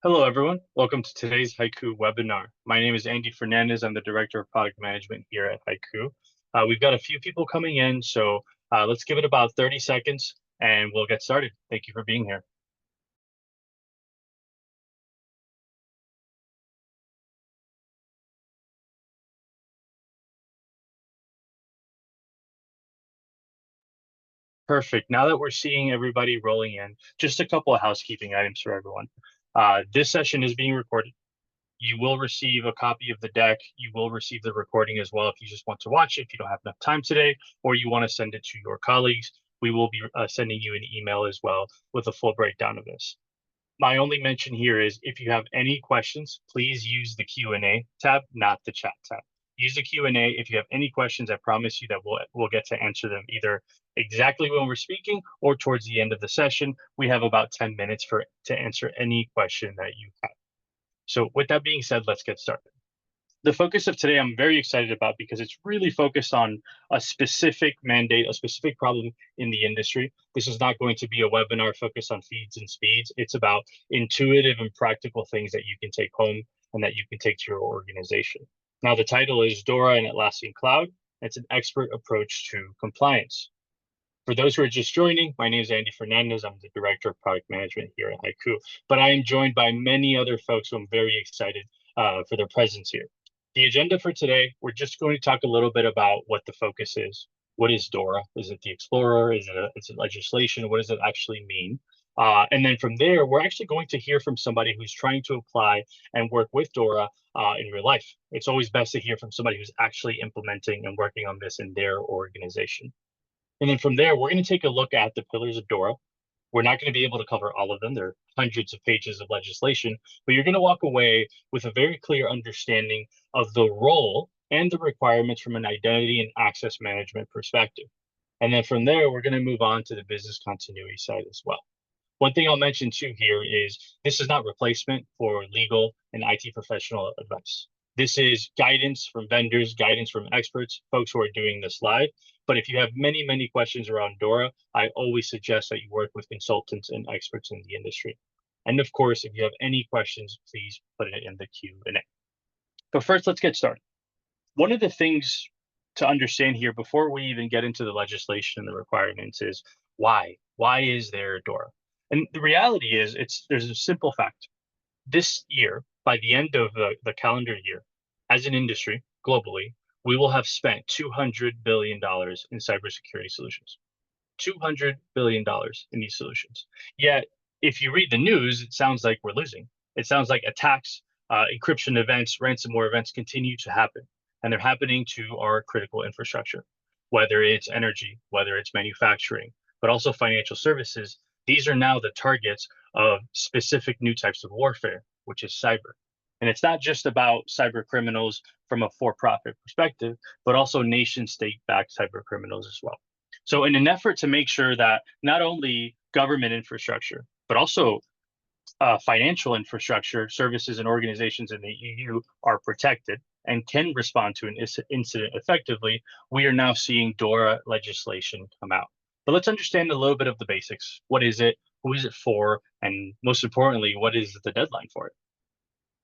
Hello, everyone. Welcome to today's HYCU webinar. My name is Andy Fernandez. I'm the Director of Product Management here at HYCU. We've got a few people coming in, so let's give it about 30 seconds and we'll get started. Thank you for being here. Perfect. Now that we're seeing everybody rolling in, just a couple of housekeeping items for everyone. This session is being recorded. You will receive a copy of the deck. You will receive the recording as well if you just want to watch it, if you don't have enough time today, or you want to send it to your colleagues. We will be sending you an email as well with a full breakdown of this. My only mention here is if you have any questions, please use the Q&A tab, not the chat tab. Use the Q&A. If you have any questions, I promise you that we'll get to answer them either exactly when we're speaking or towards the end of the session. We have about 10 minutes to answer any question that you have. So with that being said, let's get started. The focus of today I'm very excited about because it's really focused on a specific mandate, a specific problem in the industry. This is not going to be a webinar focused on feeds and speeds. It's about intuitive and practical things that you can take home and that you can take to your organization. Now, the title is DORA and Atlassian Cloud. It's an expert approach to compliance. For those who are just joining, my name is Andy Fernandez. I'm the Director of Product Management here at HYCU, but I am joined by many other folks who I'm very excited for their presence here. The agenda for today, we're just going to talk a little bit about what the focus is. What is DORA? Is it the Explorer? Is it legislation? What does it actually mean? And then from there, we're actually going to hear from somebody who's trying to apply and work with DORA in real life. It's always best to hear from somebody who's actually implementing and working on this in their organization. And then from there, we're going to take a look at the pillars of DORA. We're not going to be able to cover all of them. There are hundreds of pages of legislation, but you're going to walk away with a very clear understanding of the role and the requirements from an identity and access management perspective. And then from there, we're going to move on to the business continuity side as well. One thing I'll mention too here is this is not replacement for legal and IT professional advice. This is guidance from vendors, guidance from experts, folks who are doing this live. But if you have many, many questions around DORA, I always suggest that you work with consultants and experts in the industry. And of course, if you have any questions, please put it in the Q&A. But first, let's get started. One of the things to understand here before we even get into the legislation and the requirements is why? Why is there DORA? And the reality is there's a simple fact. This year, by the end of the calendar year, as an industry globally, we will have spent $200 billion in cybersecurity solutions. $200 billion in these solutions. Yet, if you read the news, it sounds like we're losing. It sounds like attacks, encryption events, ransomware events continue to happen, and they're happening to our critical infrastructure, whether it's energy, whether it's manufacturing, but also financial services. These are now the targets of specific new types of warfare, which is cyber. And it's not just about cyber criminals from a for-profit perspective, but also nation state-backed cyber criminals as well. So in an effort to make sure that not only government infrastructure, but also financial infrastructure, services and organizations in the EU are protected and can respond to an incident effectively, we are now seeing DORA legislation come out. But let's understand a little bit of the basics. What is it? Who is it for? And most importantly, what is the deadline for it?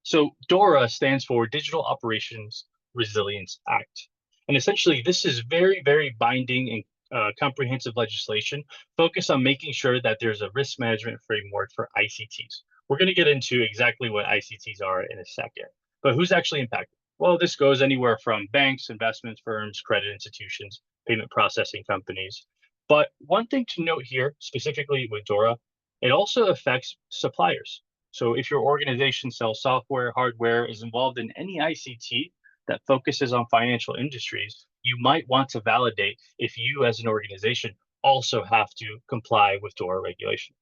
So DORA stands for Digital Operations Resilience Act. And essentially, this is very, very binding and comprehensive legislation focused on making sure that there's a risk management framework for ICTs. We're going to get into exactly what ICTs are in a second, but who's actually impacted? Well, this goes anywhere from banks, investment firms, credit institutions, payment processing companies. But one thing to note here, specifically with DORA, it also affects suppliers. So if your organization sells software, hardware, is involved in any ICT that focuses on financial industries, you might want to validate if you as an organization also have to comply with DORA regulation.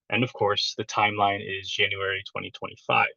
And of course, the timeline is January 2025.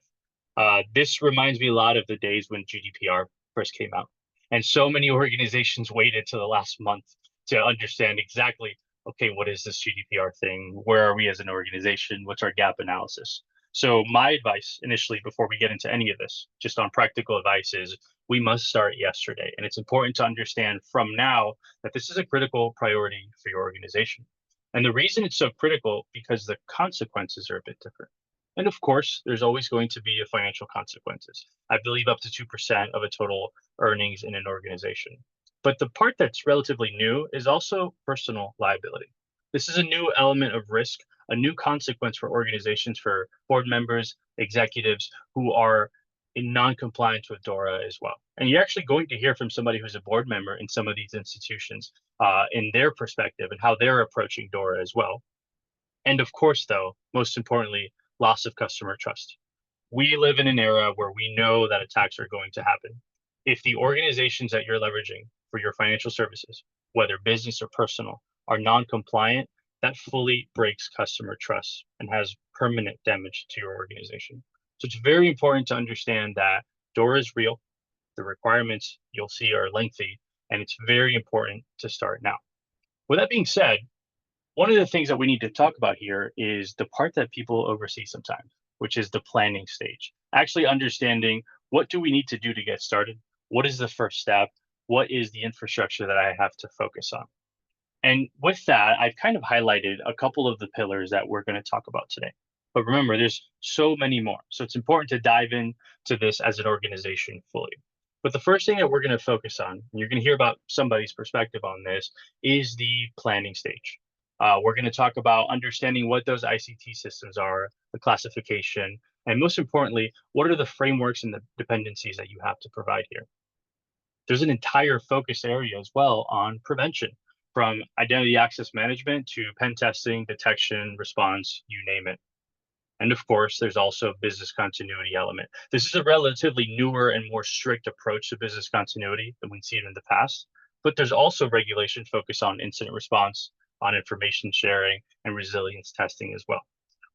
This reminds me a lot of the days when GDPR first came out. And so many organizations waited to the last month to understand exactly, okay, what is this GDPR thing? Where are we as an organization? What's our gap analysis? So my advice initially, before we get into any of this, just on practical advice, is we must start yesterday. And it's important to understand from now that this is a critical priority for your organization. And the reason it's so critical because the consequences are a bit different. And of course, there's always going to be a financial consequences. I believe up to 2% of a total earnings in an organization. But the part that's relatively new is also personal liability. This is a new element of risk, a new consequence for organizations, for board members, executives who are in non-compliance with DORA as well. And you're actually going to hear from somebody who's a board member in some of these institutions in their perspective and how they're approaching DORA as well. And of course, though, most importantly, loss of customer trust. We live in an era where we know that attacks are going to happen. If the organizations that you're leveraging for your financial services, whether business or personal, are non-compliant, that fully breaks customer trust and has permanent damage to your organization. So it's very important to understand that DORA is real. The requirements you'll see are lengthy, and it's very important to start now. With that being said, one of the things that we need to talk about here is the part that people oversee sometimes, which is the planning stage. Actually understanding, what do we need to do to get started? What is the first step? What is the infrastructure that I have to focus on? And with that, I've kind of highlighted a couple of the pillars that we're going to talk about today. But remember, there's so many more. So it's important to dive into this as an organization fully. But the first thing that we're going to focus on, and you're going to hear about somebody's perspective on this, is the planning stage. We're going to talk about understanding what those ICT systems are, the classification, and most importantly, what are the frameworks and the dependencies that you have to provide here. There's an entire focus area as well on prevention, from identity access management to pen testing, detection, response, you name it. And of course, there's also a business continuity element. This is a relatively newer and more strict approach to business continuity than we've seen in the past, but there's also regulation focused on incident response, on information sharing, and resilience testing as well.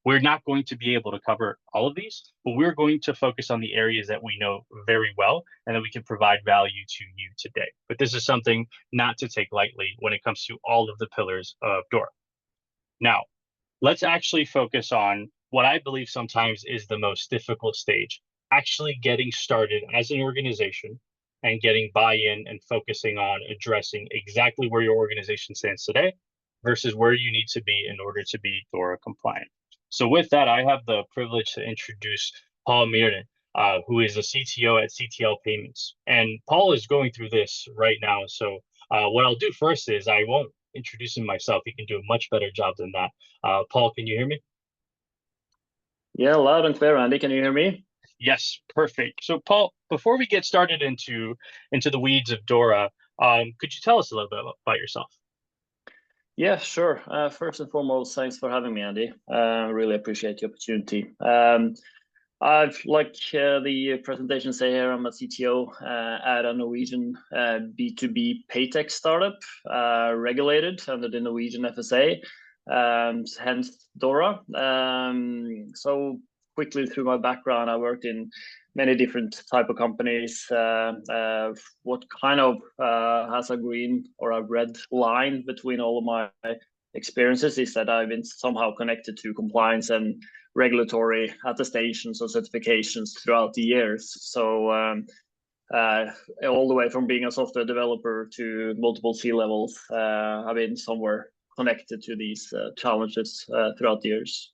We're not going to be able to cover all of these, but we're going to focus on the areas that we know very well and that we can provide value to you today. But this is something not to take lightly when it comes to all of the pillars of DORA. Now, let's actually focus on what I believe sometimes is the most difficult stage, actually getting started as an organization and getting buy-in and focusing on addressing exactly where your organization stands today versus where you need to be in order to be DORA compliant. So with that, I have the privilege to introduce Pål Myren, who is a CTO at CTL Payments. And Paul is going through this right now. So what I'll do first is I won't introduce him myself. He can do a much better job than that. Paul, can you hear me? Yeah, loud and clear, Andy. Can you hear me? Yes, perfect. So Paul, before we get started into the weeds of DORA, could you tell us a little bit about yourself? Yeah, sure. First and foremost, thanks for having me, Andy. Really appreciate the opportunity. I've, like the presentation say here, I'm a CTO at a Norwegian B2B paytech startup, regulated under the Norwegian FSA, hence DORA. So quickly through my background, I worked in many different type of companies. What kind of has a green or a red line between all of my experiences is that I've been somehow connected to compliance and regulatory attestations or certifications throughout the years. So all the way from being a software developer to multiple C-levels, I've been somewhere connected to these challenges throughout the years.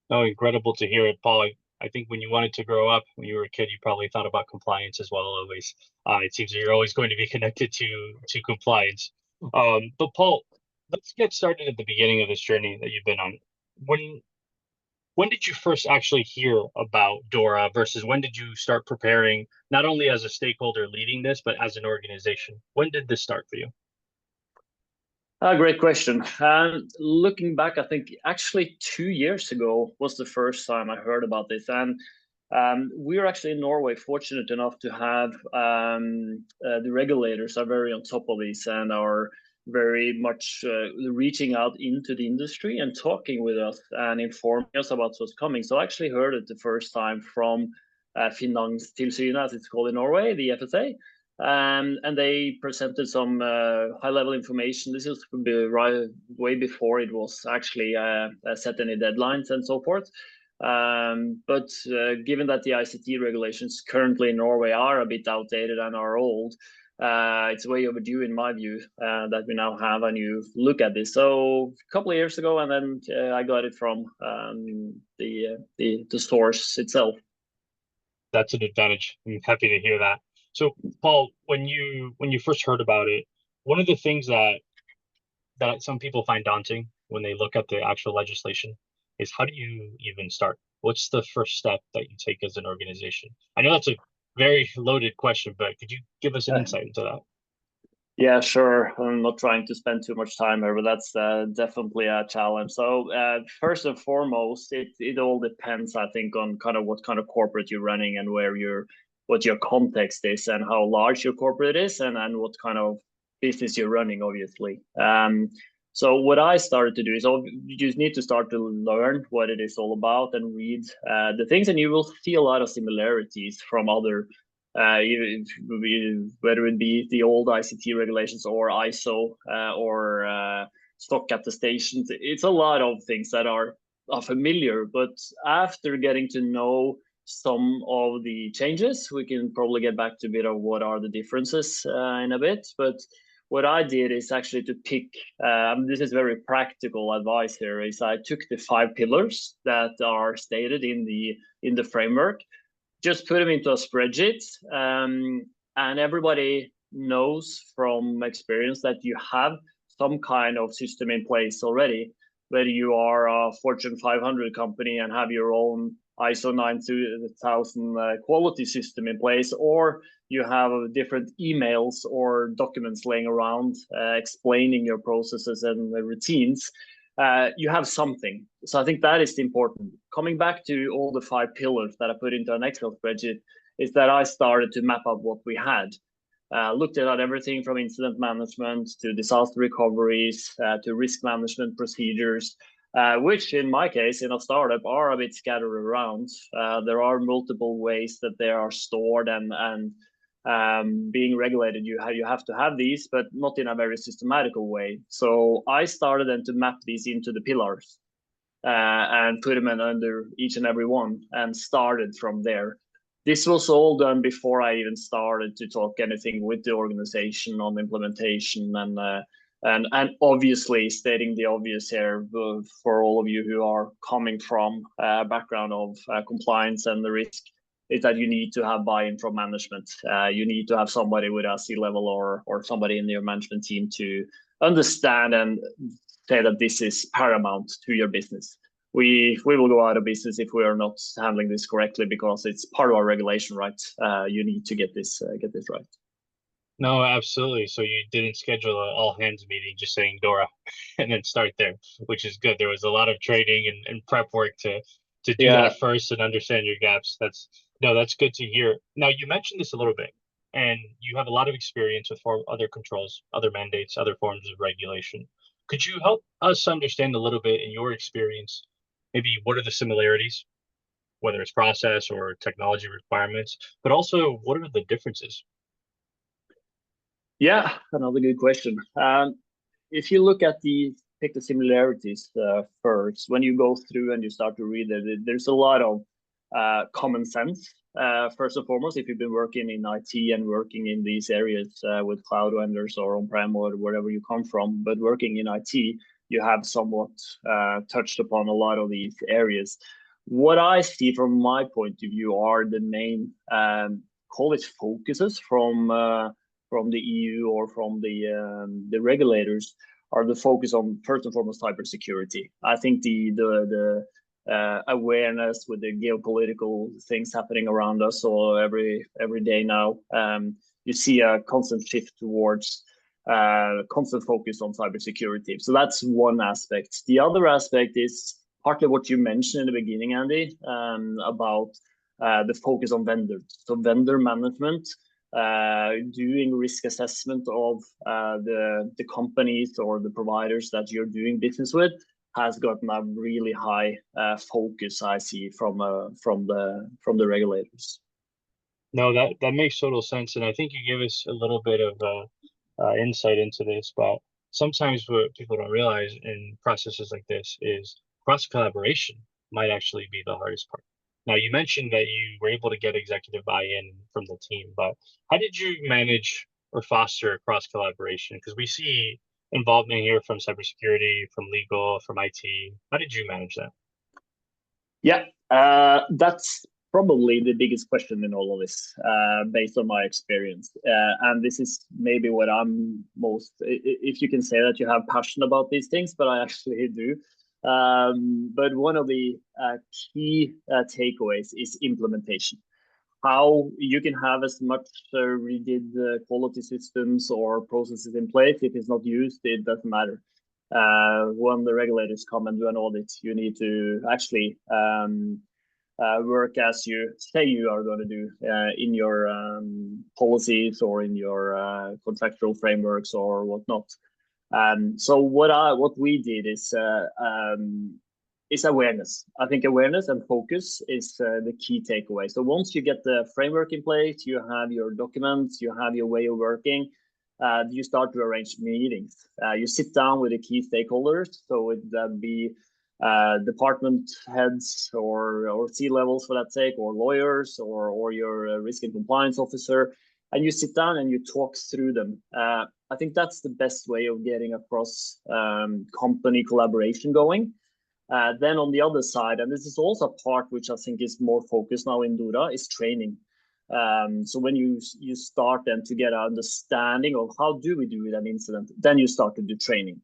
Oh, incredible to hear it, Paul. I think when you wanted to grow up, when you were a kid, you probably thought about compliance as well. Always, it seems that you're always going to be connected to compliance. But Paul, let's get started at the beginning of this journey that you've been on. When did you first actually hear about DORA versus when did you start preparing, not only as a stakeholder leading this, but as an organization? When did this start for you? Great question. Looking back, I think actually 2 years ago was the first time I heard about this. And we're actually in Norway fortunate enough to have the regulators are very on top of this and are very much reaching out into the industry and talking with us and informing us about what's coming. So I actually heard it the first time from Fernandez, as it's called in Norway, the FSA. And they presented some high-level information. This was right way before it was actually set any deadlines and so forth. But given that the ICT regulations currently in Norway are a bit outdated and are old, it's way overdue in my view that we now have a new look at this. So a couple of years ago, and then I got it from the source itself. That's an advantage. I'm happy to hear that. So, Paul, when you first heard about it, one of the things that some people find daunting when they look at the actual legislation is, how do you even start? What's the first step that you take as an organization? I know that's a very loaded question, but could you give us an insight into that? Yeah, sure. I'm not trying to spend too much time here, but that's definitely a challenge. So first and foremost, it all depends, I think, on kind of what kind of corporate you're running and what your context is and how large your corporate is and what kind of business you're running, obviously. So what I started to do is you just need to start to learn what it is all about and read the things, and you will see a lot of similarities from other whether it be the old ICT regulations or ISO or stock attestations. It's a lot of things that are familiar, but after getting to know some of the changes, we can probably get back to a bit of what are the differences in a bit. But what I did is actually to pick, this is very practical advice here, is I took the 5 pillars that are stated in the framework, just put them into a spreadsheet, and everybody knows from experience that you have some kind of system in place already, whether you are a Fortune 500 company and have your own ISO 9000 quality system in place, or you have different emails or documents laying around explaining your processes and routines. You have something. So I think that is important. Coming back to all the 5 pillars that I put into an Excel spreadsheet, is that I started to map up what we had. Looked at everything from incident management to disaster recoveries to risk management procedures, which in my case, in a startup, are a bit scattered around. There are multiple ways that they are stored and being regulated, you have to have these, but not in a very systematical way. So I started then to map these into the pillars and put them in under each and every one and started from there. This was all done before I even started to talk anything with the organization on implementation and obviously stating the obvious here for all of you who are coming from a background of compliance and the risk, is that you need to have buy-in from management. You need to have somebody with a C-level or somebody in your management team to understand and say that this is paramount to your business. We will go out of business if we are not handling this correctly, because it's part of our regulation, right? You need to get this right. No, absolutely. So you didn't schedule an all hands meeting just saying DORA and then start there, which is good. There was a lot of training and prep work to do that first and understand your gaps. That's good to hear. Now, you mentioned this a little bit, and you have a lot of experience with other controls, other mandates, other forms of regulation. Could you help us understand a little bit in your experience, maybe what are the similarities, whether it's process or technology requirements, but also what are the differences? Yeah, another good question. If you look at pick the similarities first, when you go through and you start to read it, there's a lot of common sense. First and foremost, if you've been working in IT and working in these areas with cloud vendors or on-prem or wherever you come from, but working in IT, you have somewhat touched upon a lot of these areas. What I see from my point of view are the main, call it focuses from the EU or from the regulators, are the focus on first and foremost cybersecurity. I think the awareness with the geopolitical things happening around us, or every day now, you see a constant shift towards constant focus on cybersecurity. So that's one aspect. The other aspect is partly what you mentioned in the beginning, Andy, about the focus on vendors. So vendor management, doing risk assessment of the companies or the providers that you're doing business with has gotten a really high focus, I see, from the regulators. No, that makes total sense, and I think you give us a little bit of insight into this. But sometimes what people don't realize in processes like this is cross collaboration might actually be the hardest part. Now, you mentioned that you were able to get executive buy-in from the team, but how did you manage or foster cross collaboration? Because we see involvement here from cybersecurity, from legal, from IT. How did you manage that? Yeah, that's probably the biggest question in all of this, based on my experience. And this is maybe what I'm most, if you can say that you have passion about these things, but I actually do. But one of the key takeaways is implementation. How you can have as much rigid quality systems or processes in place. If it's not used, it doesn't matter. When the regulators come and do an audit, you need to actually work as you say you are going to do in your policies or in your contractual frameworks or whatnot. So what we did is awareness. I think awareness and focus is the key takeaway. So once you get the framework in place, you have your documents, you have your way of working, you start to arrange meetings. You sit down with the key stakeholders. So it be department heads or C-levels for that sake, or lawyers, or your risk and compliance officer, and you sit down and you talk through them. I think that's the best way of getting across company collaboration going. Then on the other side, and this is also a part which I think is more focused now in DORA, is training. So when you start then to get an understanding of how do we do an incident, then you start to do training.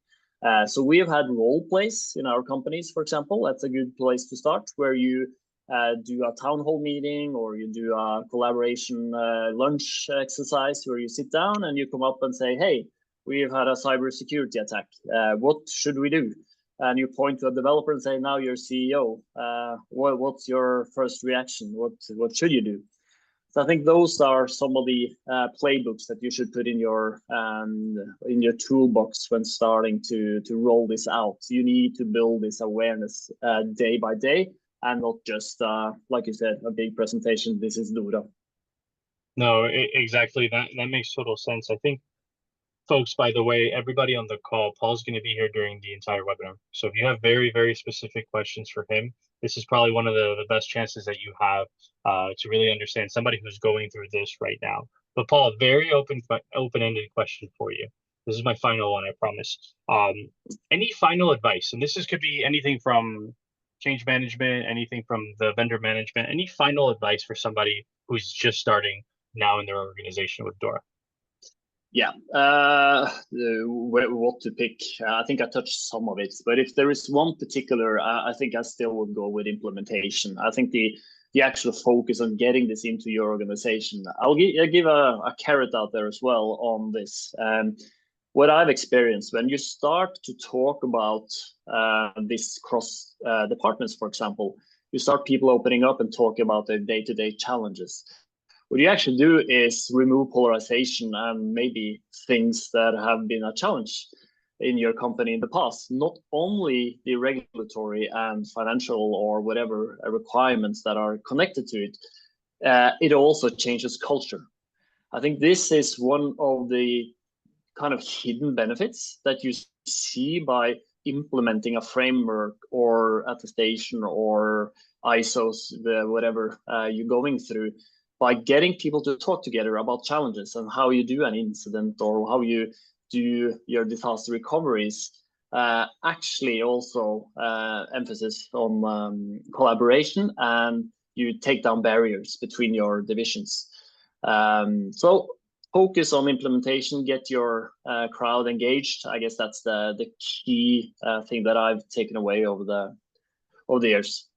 So we have had role plays in our companies, for example. That's a good place to start, where you do a town hall meeting, or you do a collaboration lunch exercise where you sit down and you come up and say, hey, we've had a cybersecurity attack. What should we do? And you point to a developer and say, now you're CEO. What's your first reaction? What should you do? So I think those are some of the playbooks that you should put in your toolbox when starting to roll this out. So you need to build this awareness day by day, and not just like you said, a big presentation. This is DORA. No, exactly. That makes total sense. I think, folks, by the way, everybody on the call, Paul's going to be here during the entire webinar. So if you have very, very specific questions for him, this is probably one of the best chances that you have to really understand somebody who's going through this right now. But Paul, very open-ended question for you. This is my final one, I promise. Any final advice? And could be anything from change management, anything from the vendor management, any final advice for somebody who's just starting now in their organization with DORA? Yeah, what to pick? I think I touched some of it, but if there is one particular, I think I still would go with implementation. I think the actual focus on getting this into your organization. I'll give a carrot out there as well on this. What I've experienced when you start to talk about this cross departments, for example, you start people opening up and talking about their day-to-day challenges. What you actually do is remove polarization and maybe things that have been a challenge in your company in the past, not only the regulatory and financial or whatever requirements that are connected to it, it also changes culture. I think this is one of the kind of hidden benefits that you see by implementing a framework or attestation or ISOs, whatever you're going through, by getting people to talk together about challenges and how you do an incident or how you do your disaster recoveries. Actually also emphasis on collaboration, and you take down barriers between your divisions. So focus on implementation, get your crowd engaged. I guess that's the key thing that I've taken away over the years.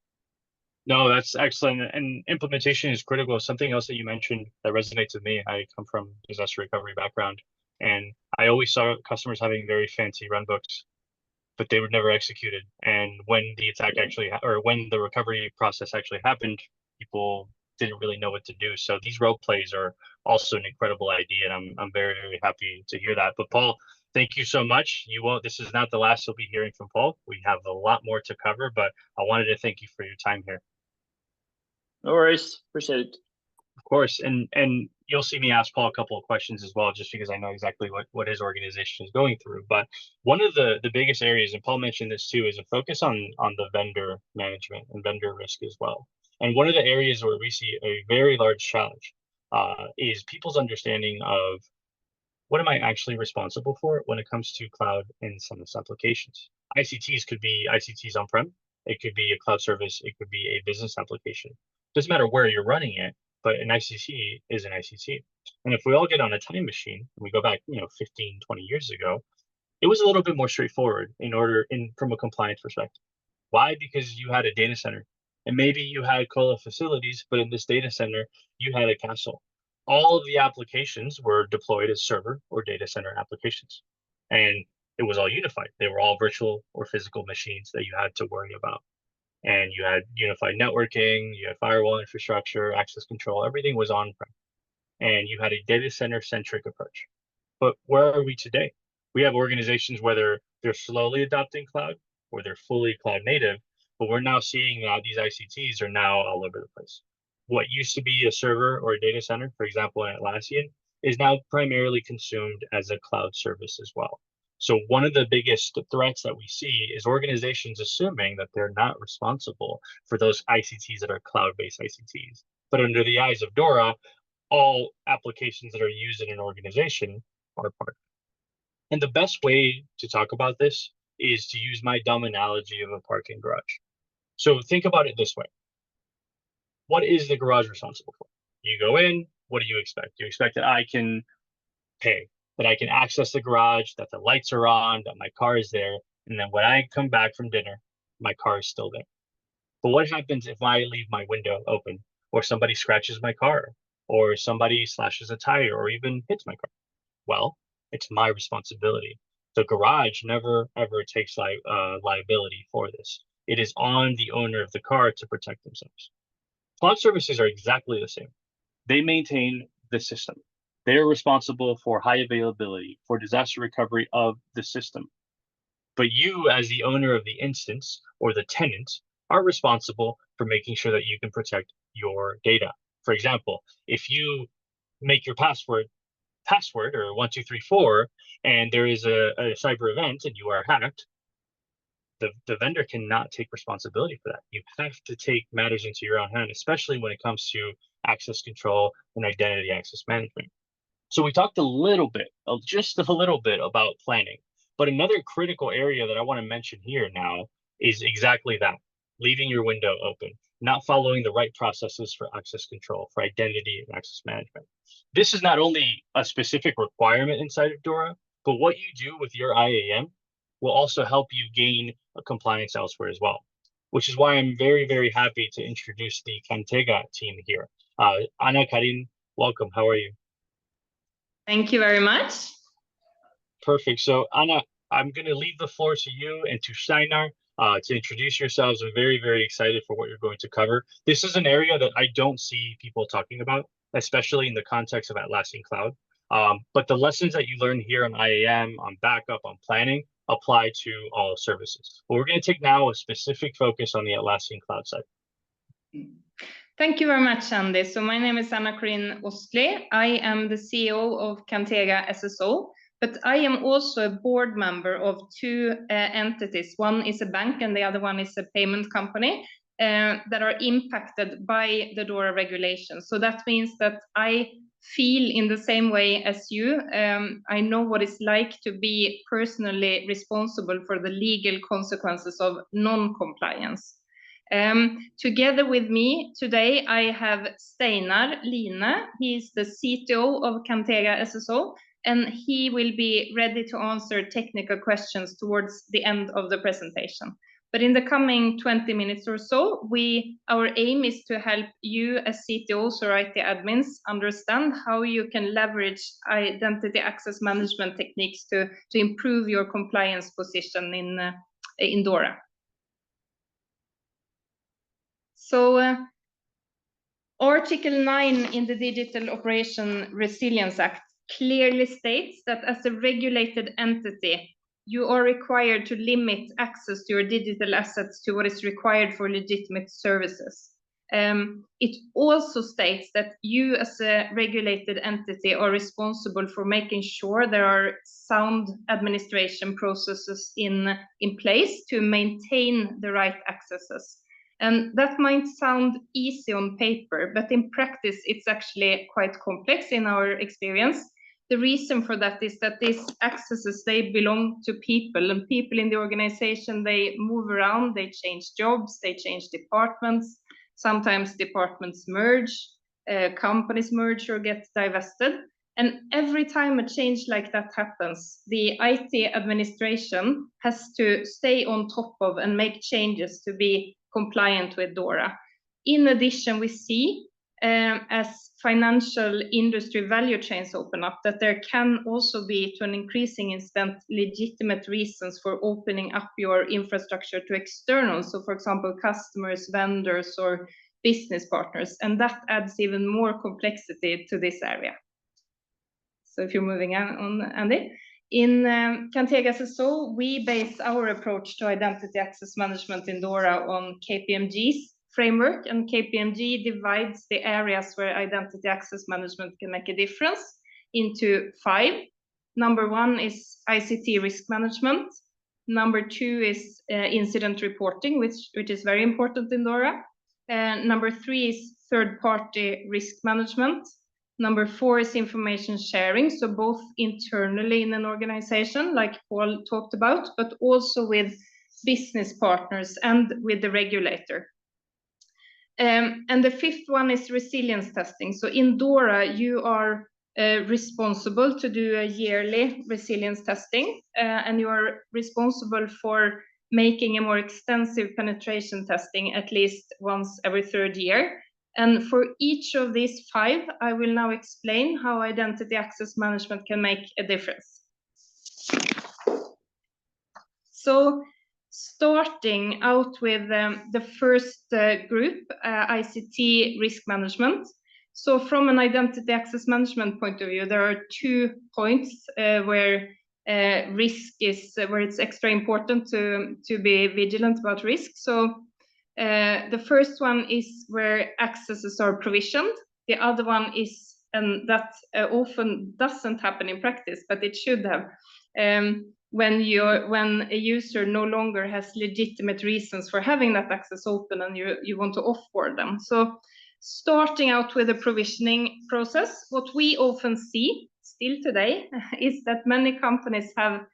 No, that's excellent. And implementation is critical. Something else that you mentioned that resonates with me. I come from disaster recovery background, and I always saw customers having very fancy run books, but they were never executed. And when the attack actually, or when the recovery process actually happened, people didn't really know what to do. So these role plays are also an incredible idea, and I'm very, very happy to hear that. But Paul, thank you so much. This is not the last you'll be hearing from Paul. We have a lot more to cover, but I wanted to thank you for your time here. No worries. Appreciate it. Of course. And you'll see me ask Paul a couple of questions as well, just because I know exactly what his organization is going through. But one of the biggest areas, and Paul mentioned this too, is a focus on the vendor management and vendor risk as well. And one of the areas where we see a very large challenge is people's understanding of what am I actually responsible for when it comes to cloud and SaaS applications? ICTs could be ICTs on-prem. It could be a cloud service. It could be a business application. Doesn't matter where you're running it, but an ICT is an ICT. And if we all get on a time machine and we go back, 15, 20 years ago, it was a little bit more straightforward from a compliance perspective. Why? Because you had a data center and maybe you had colo facilities, but in this data center, you had a castle. All of the applications were deployed as server or data center applications. And it was all unified. They were all virtual or physical machines that you had to worry about. And you had unified networking, you had firewall infrastructure, access control, everything was on-prem. And you had a data center centric approach. But where are we today? We have organizations, whether they're slowly adopting cloud or they're fully cloud native, but we're now seeing that these ICTs are now all over the place. What used to be a server or a data center, for example, in Atlassian, is now primarily consumed as a cloud service as well. So one of the biggest threats that we see is organizations assuming that they're not responsible for those ICTs that are cloud-based ICTs. But under the eyes of DORA, all applications that are used in an organization are part. And the best way to talk about this is to use my dumb analogy of a parking garage. So think about it this way. What is the garage responsible for? You go in, what do you expect? You expect that I can pay, that I can access the garage, that the lights are on, that my car is there. And then when I come back from dinner, my car is still there. But what happens if I leave my window open, or somebody scratches my car, or somebody slashes a tire, or even hits my car? Well, it's my responsibility. The garage never ever takes liability for this. It is on the owner of the car to protect themselves. Cloud services are exactly the same. They maintain the system. They're responsible for high availability, for disaster recovery of the system. But you, as the owner of the instance or the tenant, are responsible for making sure that you can protect your data. For example, if you make your password or 1234, and there is a cyber event and you are hacked, the vendor cannot take responsibility for that. You have to take matters into your own hand, especially when it comes to access control and identity access management. So we talked just a little bit about planning, but another critical area that I want to mention here now is exactly that: leaving your window open, not following the right processes for access control, for identity and access management. This is not only a specific requirement inside of DORA, but what you do with your IAM will also help you gain a compliance elsewhere as well, which is why I'm very, very happy to introduce the Kantega team here. Anna-Karin, welcome. How are you? Thank you very much. Perfect. So Anna, I'm going to leave the floor to you and to Steinar to introduce yourselves. I'm very, very excited for what you're going to cover. This is an area that I don't see people talking about, especially in the context of Atlassian Cloud. But the lessons that you learn here on IAM, on backup, on planning, apply to all services. But we're going to take now a specific focus on the Atlassian Cloud side. Thank you very much, Andy. So my name is Anna-Karin Østlie. I am the CEO of Kantega SSO, but I am also a board member of two entities. One is a bank and the other one is a payment company that are impacted by the DORA regulations. So that means that I feel in the same way as you. I know what it's like to be personally responsible for the legal consequences of non-compliance. Together with me today, I have Steinar Line. He's the CTO of Kantega SSO, and he will be ready to answer technical questions towards the end of the presentation. But in the coming 20 minutes or so, our aim is to help you as CTOs or IT admins understand how you can leverage identity access management techniques to improve your compliance position in DORA. So Article 9 in the Digital Operation Resilience Act clearly states that as a regulated entity, you are required to limit access to your digital assets to what is required for legitimate services. It also states that you as a regulated entity are responsible for making sure there are sound administration processes in place to maintain the right accesses. And that might sound easy on paper, but in practice, it's actually quite complex in our experience. the reason for that is that these accesses, they belong to people, and people in the organization, they move around, they change jobs, they change departments. Sometimes departments merge, companies merge or get divested. And every time a change like that happens, the IT administration has to stay on top of and make changes to be compliant with DORA. In addition, we see as financial industry value chains open up, that there can also be, to an increasing extent, legitimate reasons for opening up your infrastructure to externals. So for example, customers, vendors, or business partners, and that adds even more complexity to this area. So if you're moving on, Andy. In Kantega SSO, we base our approach to identity access management in DORA on KPMG's framework, and KPMG divides the areas where identity access management can make a difference into 5. Number 1 is ICT risk management. Number 2 is incident reporting, which is very important in DORA. Number 3 is third-party risk management. Number 4 is information sharing, so both internally in an organization, like Pål talked about, but also with business partners and with the regulator. And the 5th one is resilience testing. So in DORA, you are responsible to do a yearly resilience testing, and you are responsible for making a more extensive penetration testing at least once every 3rd year. And for each of these 5, I will now explain how identity access management can make a difference. So starting out with the first group, ICT risk management. So from an identity access management point of view, there are 2 points where risk is, where it's extra important to be vigilant about risk. So the first one is where accesses are provisioned. The other one is, and that often doesn't happen in practice, but it should have, when a user no longer has legitimate reasons for having that access open and you want to offboard them. So starting out with the provisioning process, what we often see still today is that many companies have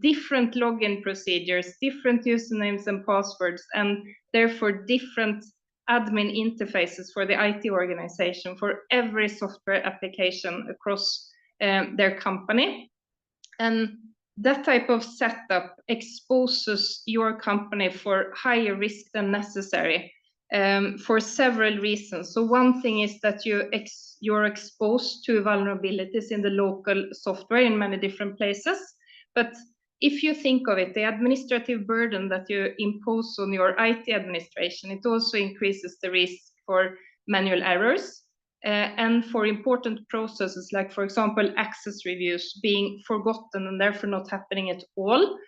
different login procedures, different usernames and passwords, and therefore different admin interfaces for the IT organization for every software application across their company. And that type of setup exposes your company for higher risk than necessary for several reasons. So one thing is that you're exposed to vulnerabilities in the local software in many different places. But if you think of it, the administrative burden that you impose on your IT administration, it also increases the risk for manual errors and for important processes, like, for example, access reviews being forgotten and therefore not happening at all,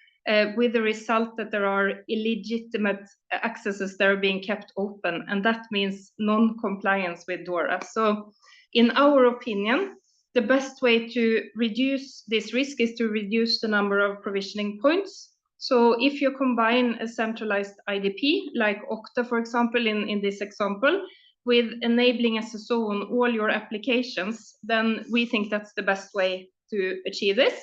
with the result that there are illegitimate accesses that are being kept open, and that means non-compliance with DORA. So in our opinion, the best way to reduce this risk is to reduce the number of provisioning points. So if you combine a centralized IDP, like Okta, for example, in this example, with enabling SSO on all your applications, then we think that's the best way to achieve this.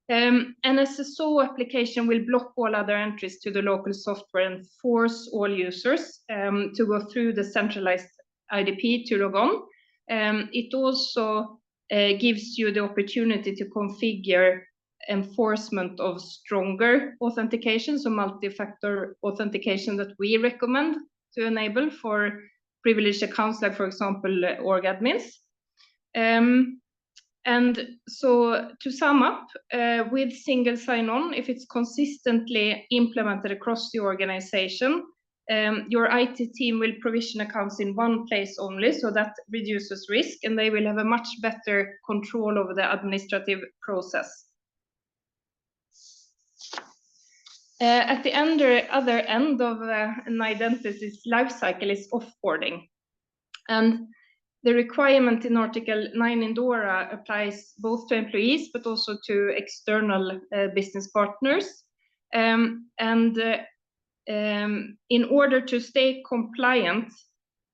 An SSO application will block all other entries to the local software and force all users to go through the centralized IDP to log on. It also gives you the opportunity to configure enforcement of stronger authentication, so multi-factor authentication that we recommend to enable for privileged accounts, like, for example, org admins. And so to sum up, with single sign-on, if it's consistently implemented across the organization, your IT team will provision accounts in one place only, so that reduces risk, and they will have a much better control over the administrative process. At the other end of an identity's lifecycle is offboarding. And the requirement in Article 9 in DORA applies both to employees, but also to external business partners. In order to stay compliant,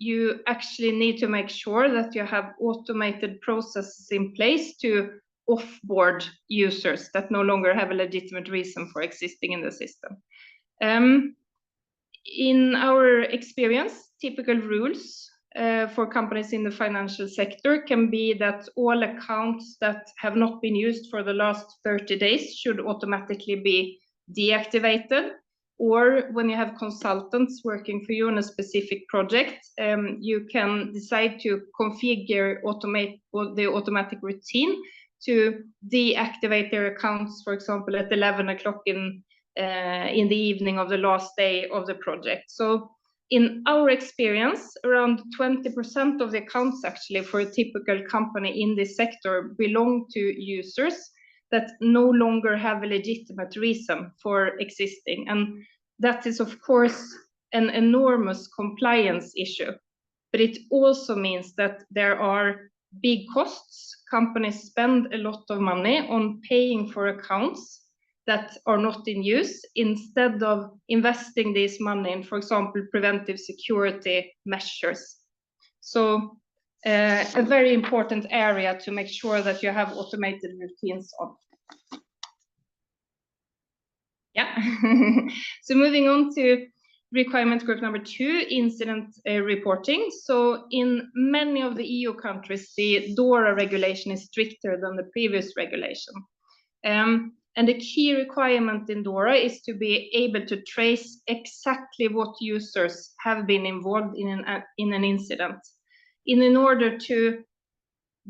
you actually need to make sure that you have automated processes in place to off-board users that no longer have a legitimate reason for existing in the system. In our experience, typical rules for companies in the financial sector can be that all accounts that have not been used for the last 30 days should automatically be deactivated. Or when you have consultants working for you on a specific project, you can decide to configure the automatic routine to deactivate their accounts, for example, at 11 o'clock in the evening of the last day of the project. So in our experience, around 20% of the accounts actually for a typical company in this sector belong to users that no longer have a legitimate reason for existing. And that is, of course, an enormous compliance issue. But it also means that there are big costs. Companies spend a lot of money on paying for accounts that are not in use, instead of investing this money in, for example, preventive security measures. So a very important area to make sure that you have automated routines on. Yeah. So moving on to requirement group number 2, incident reporting. So in many of the EU countries, the DORA regulation is stricter than the previous regulation. And the key requirement in DORA is to be able to trace exactly what users have been involved in an incident. In order to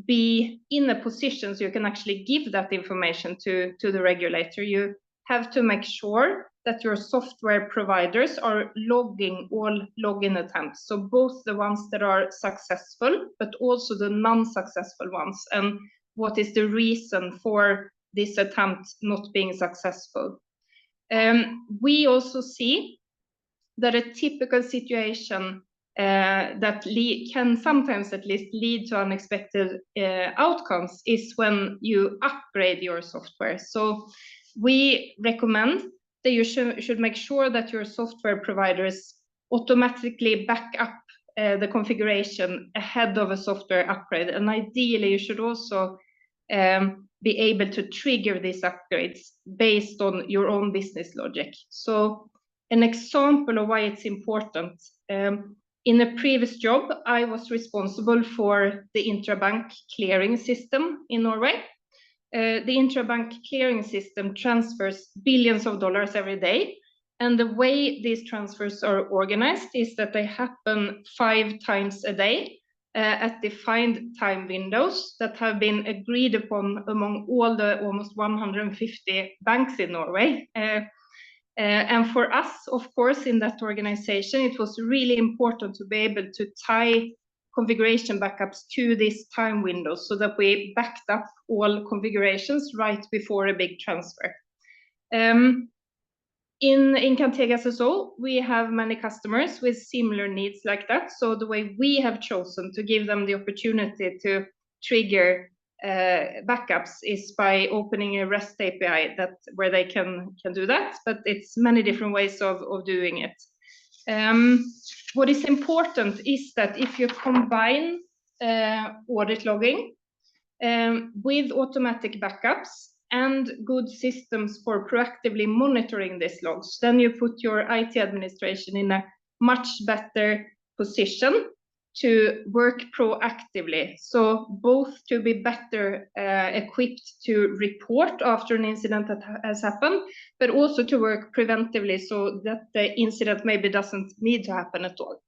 be in a position so you can actually give that information to the regulator, you have to make sure that your software providers are logging all login attempts. So both the ones that are successful, but also the non-successful ones, and what is the reason for this attempt not being successful. We also see that a typical situation that can sometimes at least lead to unexpected outcomes is when you upgrade your software. So we recommend that you should make sure that your software providers automatically back up the configuration ahead of a software upgrade. And ideally, you should also be able to trigger these upgrades based on your own business logic. So an example of why it's important, in a previous job, I was responsible for the intrabank clearing system in Norway. The intrabank clearing system transfers billions of dollars every day. And the way these transfers are organized is that they happen 5 times a day at defined time windows that have been agreed upon among all the almost 150 banks in Norway. And for us, of course, in that organization, it was really important to be able to tie configuration backups to this time window so that we backed up all configurations right before a big transfer. In Kantega SSO, we have many customers with similar needs like that. So the way we have chosen to give them the opportunity to trigger backups is by opening a REST API where they can do that, but it's many different ways of doing it. What is important is that if you combine audit logging with automatic backups and good systems for proactively monitoring these logs, then you put your IT administration in a much better position to work proactively. So both to be better equipped to report after an incident that has happened, but also to work preventively so that the incident maybe doesn't need to happen at all.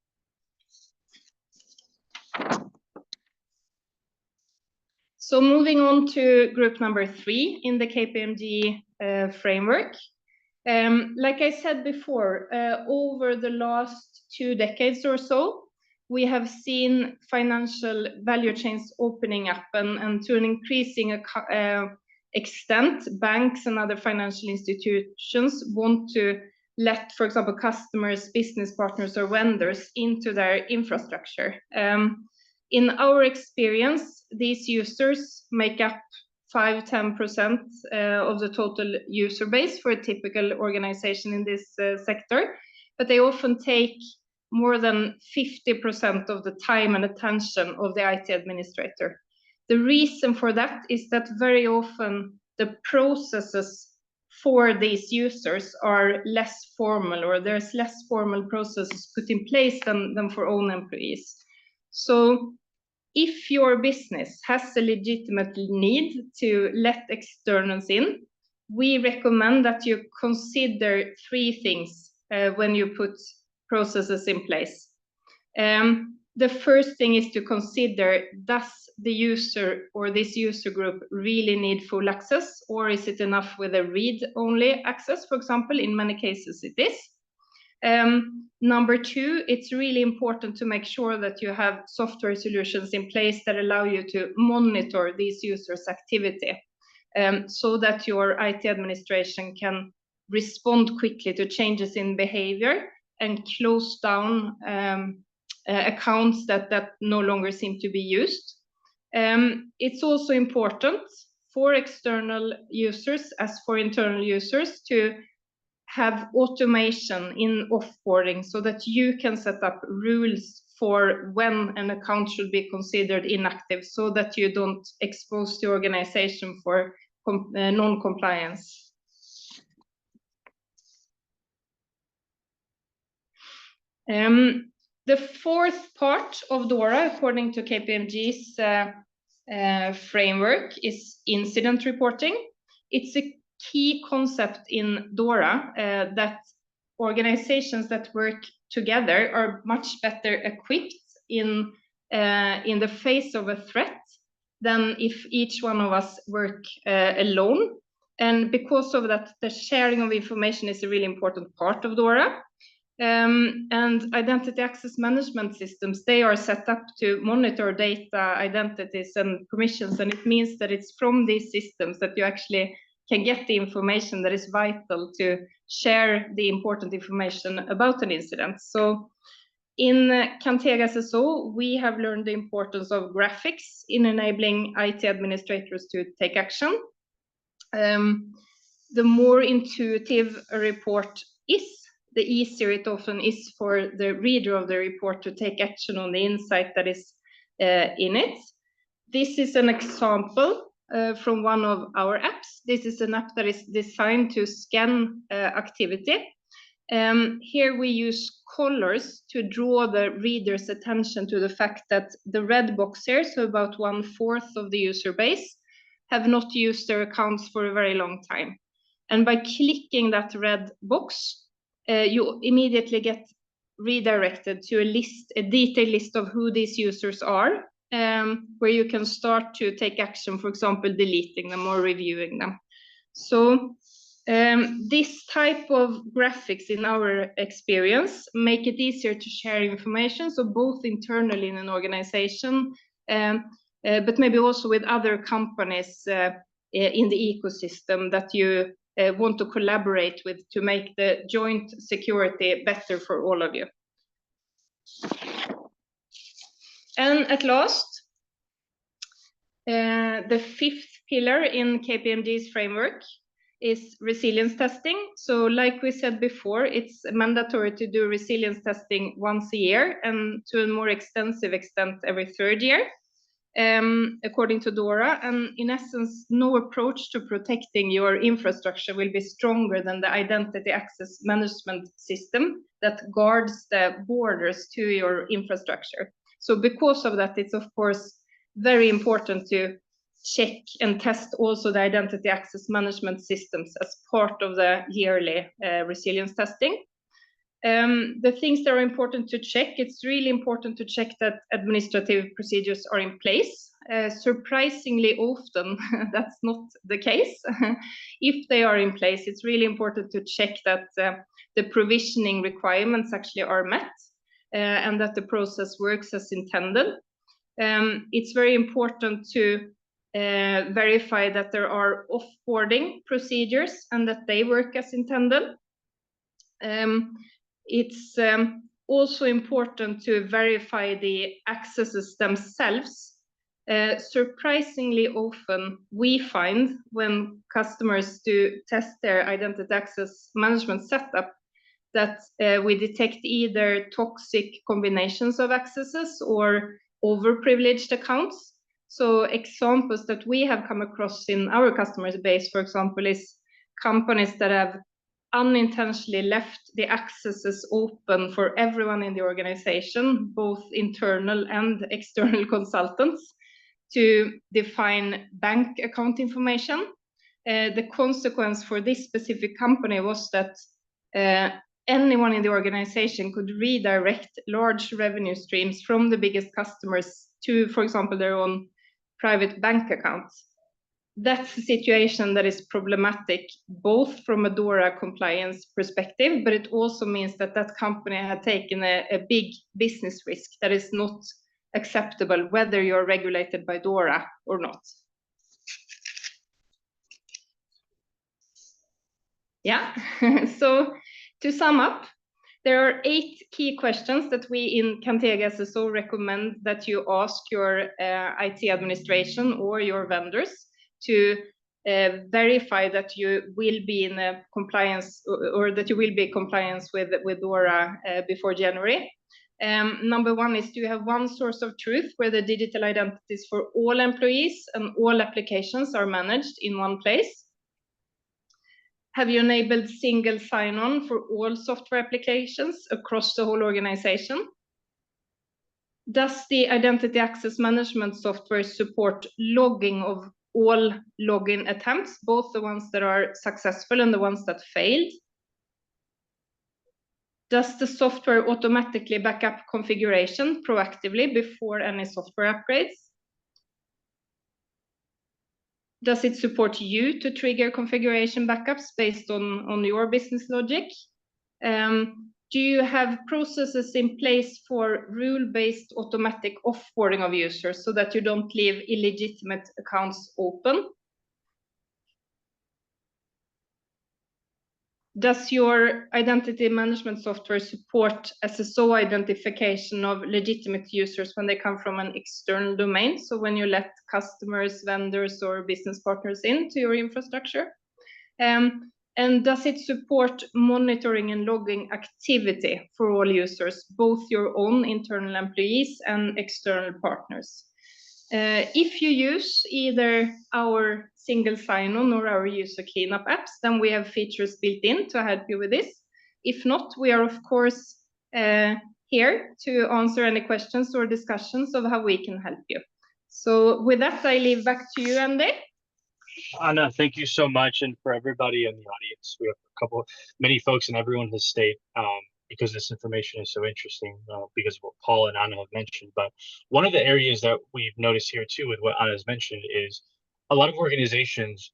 So moving on to group number 3 in the KPMG framework. Like I said before, over the last 2 decades or so, we have seen financial value chains opening up, and to an increasing extent, banks and other financial institutions want to let, for example, customers, business partners, or vendors into their infrastructure. In our experience, these users make up 5–10% of the total user base for a typical organization in this sector, but they often take more than 50% of the time and attention of the IT administrator. The reason for that is that very often the processes for these users are less formal, or there's less formal processes put in place than for own employees. So if your business has a legitimate need to let externals in, we recommend that you consider 3 things when you put processes in place. The first thing is to consider, does the user or this user group really need full access, or is it enough with a read-only access, for example? In many cases it is. Number 2, it's really important to make sure that you have software solutions in place that allow you to monitor these users' activity, so that your IT administration can respond quickly to changes in behavior and close down accounts that no longer seem to be used. It's also important for external users as for internal users to have automation in offboarding, so that you can set up rules for when an account should be considered inactive, so that you don't expose the organization for non-compliance. The 4th part of DORA, according to KPMG's framework, is incident reporting. It's a key concept in DORA that organizations that work together are much better equipped in the face of a threat than if each one of us work alone. And because of that, the sharing of information is a really important part of DORA. And identity access management systems, they are set up to monitor data, identities, and permissions, and it means that it's from these systems that you actually can get the information that is vital to share the important information about an incident. So in Kantega SSO, we have learned the importance of graphics in enabling IT administrators to take action. The more intuitive a report is, the easier it often is for the reader of the report to take action on the insight that is in it. This is an example from one of our apps. This is an app that is designed to scan activity. Here we use colors to draw the reader's attention to the fact that the red box here, so about 1/4 of the user base, have not used their accounts for a very long time. And by clicking that red box, you immediately get redirected to a detailed list of who these users are, where you can start to take action, for example, deleting them or reviewing them. So this type of graphics, in our experience, make it easier to share information, so both internally in an organization, but maybe also with other companies in the ecosystem that you want to collaborate with to make the joint security better for all of you. And at last, the 5th pillar in KPMG's framework is resilience testing. So like we said before, it's mandatory to do resilience testing once a year, and to a more extensive extent every 3rd year, according to DORA. And in essence, no approach to protecting your infrastructure will be stronger than the identity access management system that guards the borders to your infrastructure. So because of that, it's of course very important to check and test also the identity access management systems as part of the yearly resilience testing. The things that are important to check, it's really important to check that administrative procedures are in place. Surprisingly often, that's not the case. If they are in place, it's really important to check that the provisioning requirements actually are met, and that the process works as intended. It's very important to verify that there are offboarding procedures and that they work as intended. It's also important to verify the accesses themselves. Surprisingly often, we find when customers do test their identity access management setup that we detect either toxic combinations of accesses or overprivileged accounts. So examples that we have come across in our customer base, for example, is companies that have unintentionally left the accesses open for everyone in the organization, both internal and external consultants, to define bank account information. The consequence for this specific company was that anyone in the organization could redirect large revenue streams from the biggest customers to, for example, their own private bank accounts. That's a situation that is problematic, both from a DORA compliance perspective, but it also means that that company had taken a big business risk that is not acceptable, whether you're regulated by DORA or not. Yeah, so to sum up, there are 8 key questions that we in Kantega SSO recommend that you ask your IT administration or your vendors to verify that you will be in a compliance, or that you will be in compliance with DORA before January. Number 1 is, do you have one source of truth where the digital identities for all employees and all applications are managed in one place? Have you enabled single sign-on for all software applications across the whole organization? Does the identity access management software support logging of all login attempts, both the ones that are successful and the ones that failed? Does the software automatically back up configuration proactively before any software upgrades? Does it support you to trigger configuration backups based on your business logic? Do you have processes in place for rule-based automatic offboarding of users so that you don't leave illegitimate accounts open? Does your identity management software support SSO identification of legitimate users when they come from an external domain? So when you let customers, vendors, or business partners into your infrastructure? And does it support monitoring and logging activity for all users, both your own internal employees and external partners? If you use either our single sign-on or our user cleanup apps, then we have features built in to help you with this. If not, we are of course here to answer any questions or discussions of how we can help you. So with that, I leave back to you, Andy. Anna, thank you so much. And for everybody in the audience, we have many folks, and everyone has stayed because this information is so interesting because of what Paul and Anna have mentioned. But one of the areas that we've noticed here too with what Anna has mentioned is a lot of organizations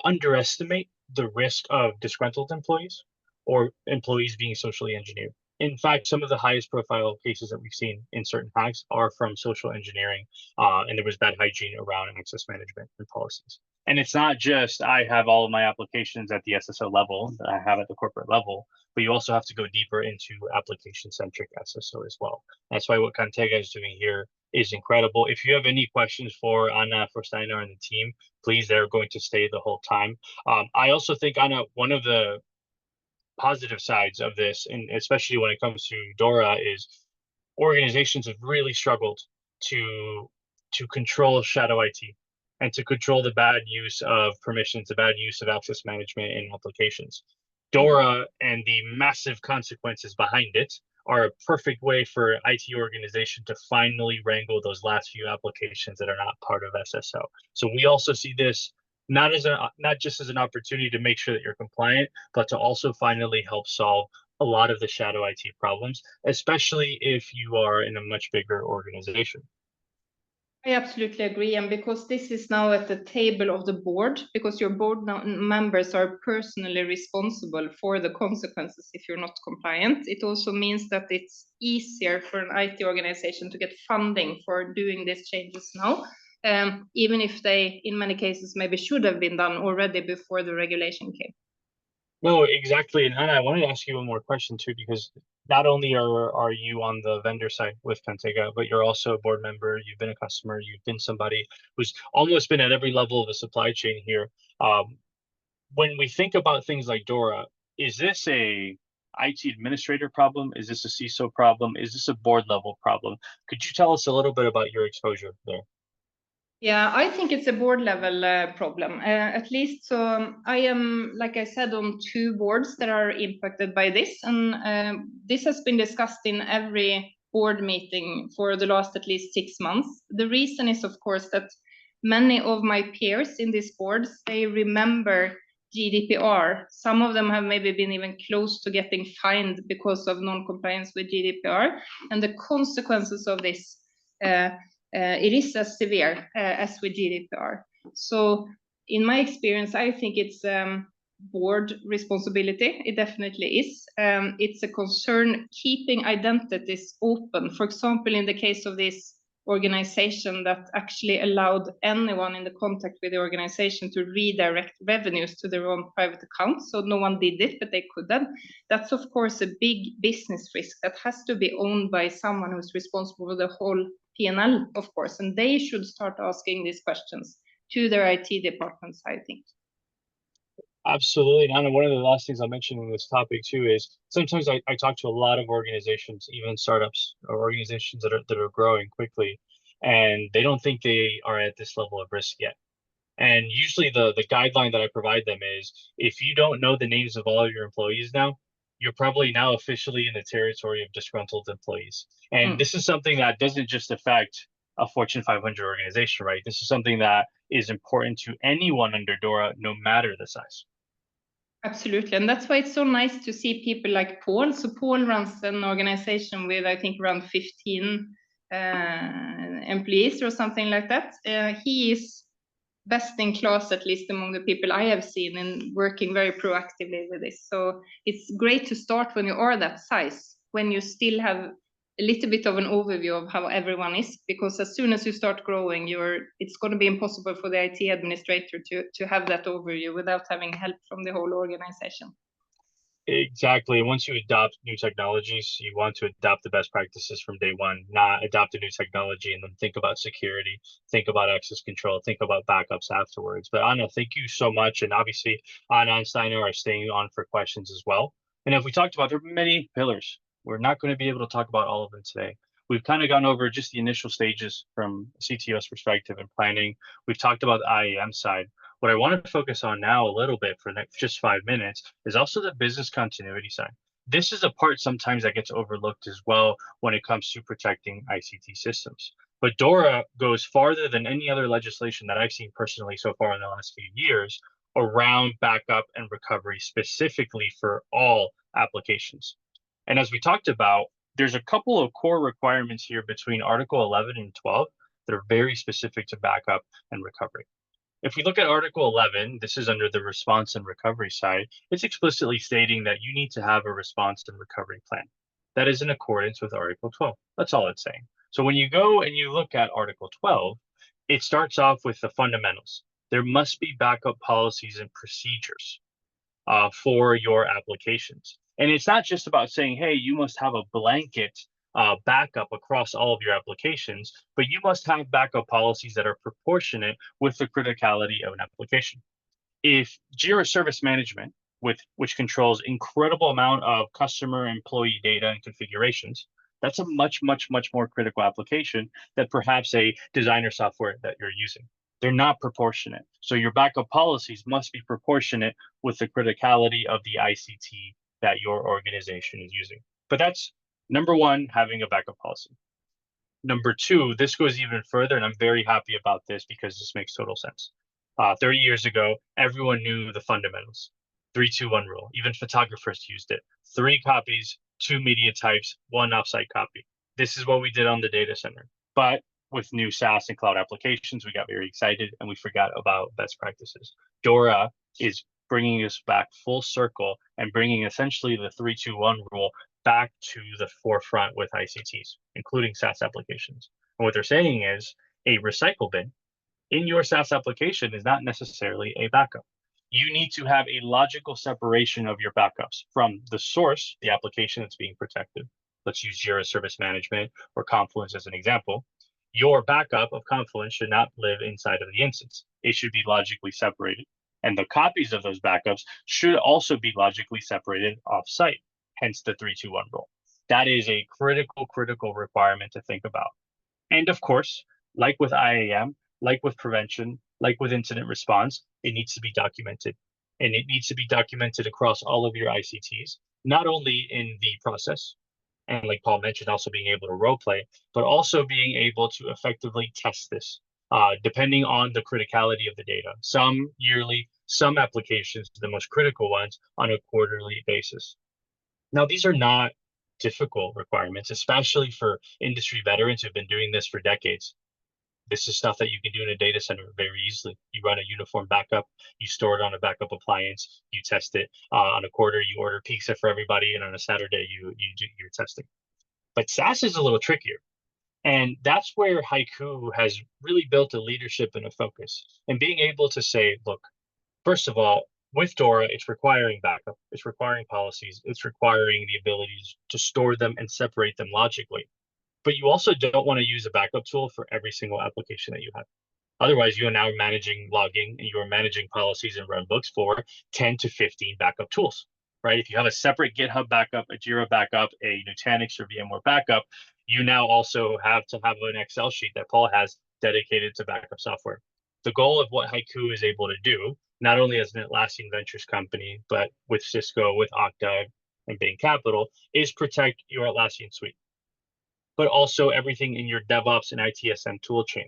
underestimate the risk of disgruntled employees or employees being socially engineered. In fact, some of the highest profile cases that we've seen in certain hacks are from social engineering, and there was bad hygiene around access management and policies. And it's not just I have all of my applications at the SSO level that I have at the corporate level, but you also have to go deeper into application-centric SSO as well. That's why what Kantega is doing here is incredible. If you have any questions for Anna, for Steinar, and the team, please, they're going to stay the whole time. I also think, Anna, one of the positive sides of this, and especially when it comes to DORA, is organizations have really struggled to control shadow IT and to control the bad use of permissions, the bad use of access management in applications. DORA and the massive consequences behind it are a perfect way for IT organization to finally wrangle those last few applications that are not part of SSO. So we also see this not just as an opportunity to make sure that you're compliant, but to also finally help solve a lot of the shadow IT problems, especially if you are in a much bigger organization. I absolutely agree. And because this is now at the table of the board, because your board members are personally responsible for the consequences if you're not compliant, it also means that it's easier for an IT organization to get funding for doing these changes now, even if they, in many cases, maybe should have been done already before the regulation came. No, exactly. And Anna, I wanted to ask you one more question too, because not only are you on the vendor side with Kantega, but you're also a board member, you've been a customer, you've been somebody who's almost been at every level of the supply chain here. When we think about things like DORA, is this a IT administrator problem? Is this a CISO problem? Is this a board level problem? Could you tell us a little bit about your exposure there? Yeah, I think it's a board level problem, at least. So I am, like I said, on 2 boards that are impacted by this. And this has been discussed in every board meeting for the last at least 6 months. The reason is, of course, that many of my peers in these boards, they remember GDPR. Some of them have maybe been even close to getting fined because of non-compliance with GDPR. And the consequences of this it is as severe as with GDPR. So in my experience, I think it's board responsibility. It definitely is. It's a concern keeping identities open. For example, in the case of this organization that actually allowed anyone in the contact with the organization to redirect revenues to their own private accounts. So no one did it, but they could have. That's, of course, a big business risk that has to be owned by someone who's responsible for the whole P&L, of course, and they should start asking these questions to their IT departments, I think. Absolutely, Anna. One of the last things I'll mention in this topic too is sometimes I talk to a lot of organizations, even startups or organizations that are growing quickly, and they don't think they are at this level of risk yet. And usually the guideline that I provide them is if you don't know the names of all of your employees now, you're probably now officially in the territory of disgruntled employees. And this is something that doesn't just affect a Fortune 500 organization, right? This is something that is important to anyone under DORA, no matter the size. Absolutely. And that's why it's so nice to see people like Pål. So Pål runs an organization with, I think, around 15 employees or something like that. He is best in class, at least among the people I have seen, in working very proactively with this. So it's great to start when you are that size, when you still have a little bit of an overview of how everyone is, because as soon as you start growing, it's going to be impossible for the IT administrator to have that overview without having help from the whole organization. Exactly. Once you adopt new technologies, you want to adopt the best practices from day one, not adopt a new technology and then think about security, think about access control, think about backups afterwards. But Anna, thank you so much. And obviously, Anna and Steiner are staying on for questions as well. And if we talked about, there are many pillars. We're not going to be able to talk about all of them today. We've kind of gone over just the initial stages from CTO's perspective and planning. We've talked about the IAM side. What I want to focus on now a little bit for just 5 minutes is also the business continuity side. This is a part sometimes that gets overlooked as well when it comes to protecting ICT systems. But DORA goes farther than any other legislation that I've seen personally so far in the last few years around backup and recovery, specifically for all applications. And as we talked about, there's a couple of core requirements here between Article 11 and 12 that are very specific to backup and recovery. If we look at Article 11, this is under the response and recovery side. It's explicitly stating that you need to have a response and recovery plan. That is in accordance with Article 12. That's all it's saying. So when you go and you look at Article 12, it starts off with the fundamentals. There must be backup policies and procedures for your applications. And it's not just about saying, hey, you must have a blanket backup across all of your applications, but you must have backup policies that are proportionate with the criticality of an application. If Jira Service Management, which controls incredible amount of customer employee data and configurations, that's a much, much, much more critical application than perhaps a designer software that you're using. They're not proportionate. So your backup policies must be proportionate with the criticality of the ICT that your organization is using. But that's number one, having a backup policy. Number two, this goes even further, and I'm very happy about this because this makes total sense. 30 years ago, everyone knew the fundamentals. 3-2-1 rule. Even photographers used it. 3 copies, 2 media types, 1 offsite copy. This is what we did on the data center. But with new SaaS and cloud applications, we got very excited and we forgot about best practices. DORA is bringing us back full circle and bringing essentially the 3-2-1 rule back to the forefront with ICTs, including SaaS applications. And what they're saying is a recycle bin in your SaaS application is not necessarily a backup. You need to have a logical separation of your backups from the source, the application that's being protected. Let's use Jira Service Management or Confluence as an example. Your backup of Confluence should not live inside of the instance. It should be logically separated. And the copies of those backups should also be logically separated off-site, hence the 3-2-1 rule. That is a critical requirement to think about. And of course, like with IAM, like with prevention, like with incident response, it needs to be documented. And it needs to be documented across all of your ICTs, not only in the process, and like Paul mentioned, also being able to role play, but also being able to effectively test this, depending on the criticality of the data. Some yearly, some applications, the most critical ones, on a quarterly basis. Now, these are not difficult requirements, especially for industry veterans who've been doing this for decades. This is stuff that you can do in a data center very easily. You run a uniform backup, you store it on a backup appliance, you test it on a quarter, you order pizza for everybody, and on a Saturday, you do your testing. But SaaS is a little trickier. And that's where HYCU has really built a leadership and a focus. And being able to say, look, first of all, with DORA, it's requiring backup, it's requiring policies, it's requiring the abilities to store them and separate them logically. But you also don't want to use a backup tool for every single application that you have. Otherwise, you are now managing logging and you are managing policies and runbooks for 10 to 15 backup tools, right? If you have a separate GitHub backup, a Jira backup, a Nutanix or VMware backup, you now also have to have an Excel sheet that Paul has dedicated to backup software. The goal of what HYCU is able to do, not only as an Atlassian Ventures company, but with Cisco, with Okta, and Bain Capital, is protect your Atlassian suite, but also everything in your DevOps and ITSM toolchain.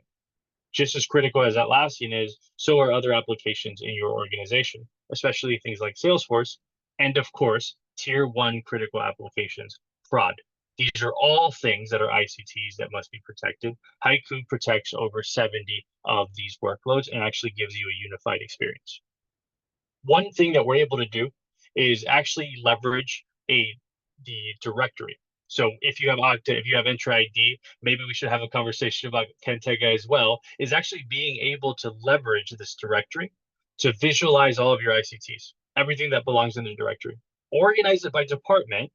Just as critical as Atlassian is, so are other applications in your organization, especially things like Salesforce, and of course, tier 1 critical applications, prod. These are all things that are ICTs that must be protected. HYCU protects over 70 of these workloads and actually gives you a unified experience. One thing that we're able to do is actually leverage the directory. So if you have Okta, if you have Entra ID, maybe we should have a conversation about Kantega as well, is actually being able to leverage this directory to visualize all of your ICTs, everything that belongs in the directory, organize it by department,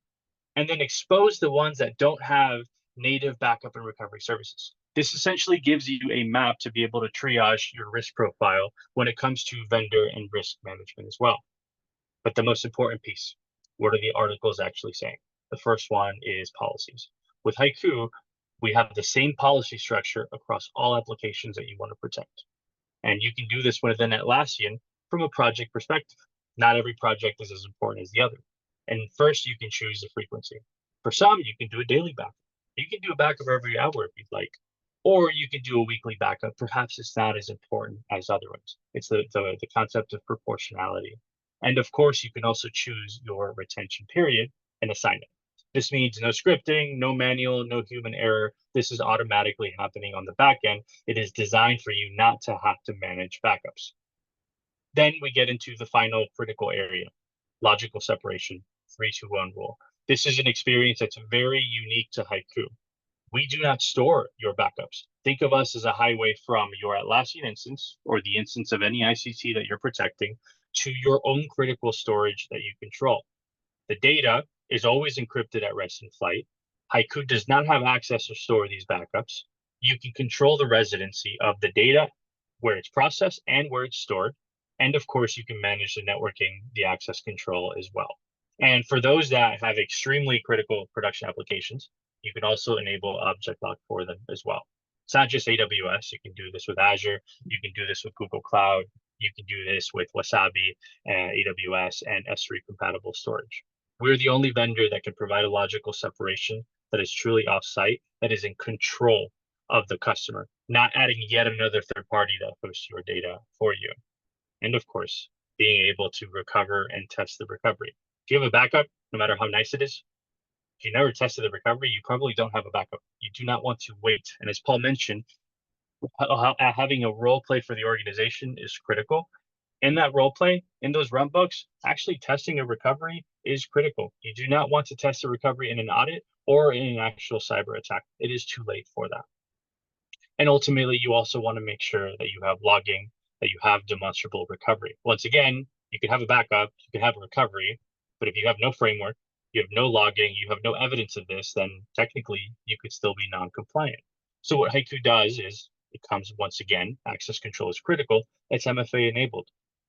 and then expose the ones that don't have native backup and recovery services. This essentially gives you a map to be able to triage your risk profile when it comes to vendor and risk management as well. But the most important piece, what are the articles actually saying? The first one is policies. With HYCU, we have the same policy structure across all applications that you want to protect. And you can do this within Atlassian from a project perspective. Not every project is as important as the other. And first, you can choose the frequency. For some, you can do a daily backup. You can do a backup every hour if you'd like. Or you can do a weekly backup. Perhaps it's not as important as other ones. It's the concept of proportionality. And of course, you can also choose your retention period and assign it. This means no scripting, no manual, no human error. This is automatically happening on the back end. It is designed for you not to have to manage backups. Then we get into the final critical area, logical separation, 3-2-1 rule. This is an experience that's very unique to HYCU. We do not store your backups. Think of us as a highway from your Atlassian instance or the instance of any ICT that you're protecting to your own critical storage that you control. The data is always encrypted at rest and flight. HYCU does not have access to store these backups. You can control the residency of the data, where it's processed and where it's stored. And of course, you can manage the networking, the access control as well. And for those that have extremely critical production applications, you can also enable object lock for them as well. It's not just AWS. You can do this with Azure. You can do this with Google Cloud. You can do this with Wasabi, AWS, and S3 compatible storage. We're the only vendor that can provide a logical separation that is truly offsite, that is in control of the customer, not adding yet another third party that hosts your data for you. And of course, being able to recover and test the recovery. If you have a backup, no matter how nice it is, if you never tested the recovery, you probably don't have a backup. You do not want to wait. And as Paul mentioned, having a role play for the organization is critical. In that role play, in those runbooks, actually testing a recovery is critical. You do not want to test a recovery in an audit or in an actual cyber attack. It is too late for that. And ultimately, you also want to make sure that you have logging, that you have demonstrable recovery. Once again, you can have a backup, you can have a recovery, but if you have no framework, you have no logging, you have no evidence of this, then technically you could still be non-compliant. So what HYCU does is it comes once again, access control is critical, it's MFA enabled.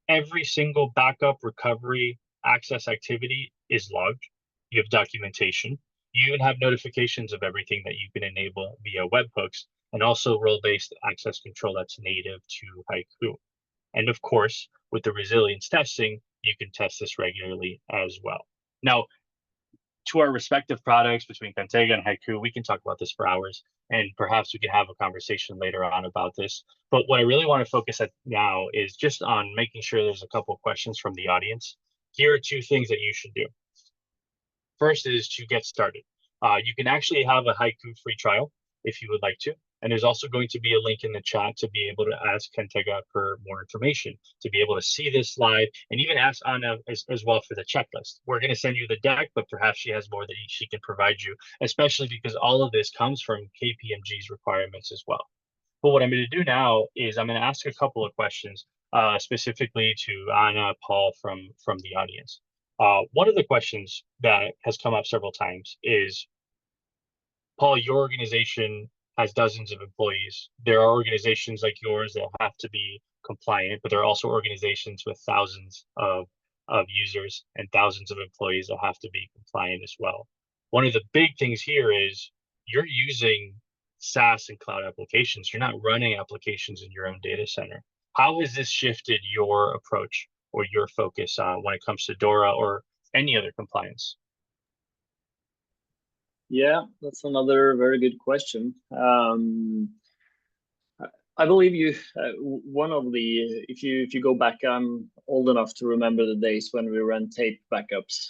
Every single backup, recovery, access activity is logged. You have documentation. You even have notifications of everything that you can enable via webhooks. and also role-based access control that's native to HYCU. And of course, with the resilience testing, you can test this regularly as well. Now, to our respective products between Kantega and HYCU, we can talk about this for hours, and perhaps we can have a conversation later on about this. But what I really want to focus at now is just on making sure there's a couple of questions from the audience. Here are 2 things that you should do. First is to get started. You can actually have a HYCU free trial if you would like to. And there's also going to be a link in the chat to be able to ask Kantega for more information, to be able to see this live, and even ask Anna as well for the checklist. We're going to send you the deck, but perhaps she has more that she can provide you, especially because all of this comes from KPMG's requirements as well. But what I'm going to do now is I'm going to ask a couple of questions specifically to Anna, Paul from the audience. One of the questions that has come up several times is, Paul, your organization has dozens of employees. There are organizations like yours that have to be compliant, but there are also organizations with thousands of users and thousands of employees that have to be compliant as well. One of the big things here is you're using SaaS and cloud applications. You're not running applications in your own data center. How has this shifted your approach or your focus when it comes to DORA or any other compliance? Yeah, that's another very good question. I believe one of the, if you go back, I'm old enough to remember the days when we ran tape backups,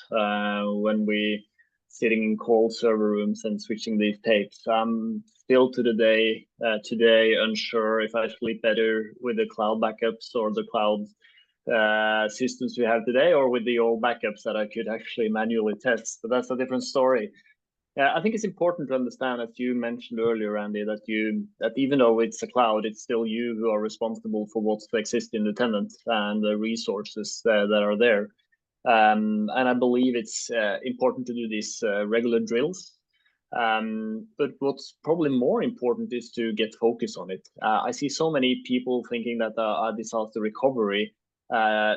when we sitting in cold server rooms and switching these tapes. I'm still to the day today unsure if I sleep better with the cloud backups or the cloud systems we have today, or with the old backups that I could actually manually test. But that's a different story. I think it's important to understand, as you mentioned earlier, Andy, that even though it's a cloud, it's still you who are responsible for what's to exist in the tenant and the resources that are there. And I believe it's important to do these regular drills. But what's probably more important is to get focus on it. I see so many people thinking that a disaster recovery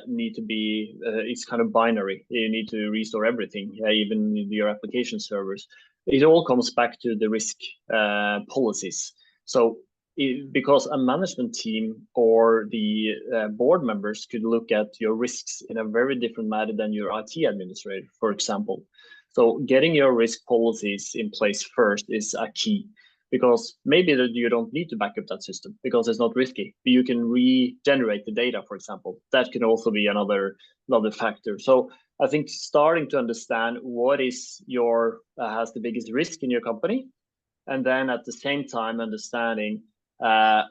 need to be, it's kind of binary. You need to restore everything, even your application servers. It all comes back to the risk policies. So because a management team or the board members could look at your risks in a very different manner than your IT administrator, for example. So getting your risk policies in place first is a key, because maybe that you don't need to back up that system because it's not risky. You can regenerate the data, for example. That can also be another factor. So I think starting to understand what is your has the biggest risk in your company, and then at the same time understanding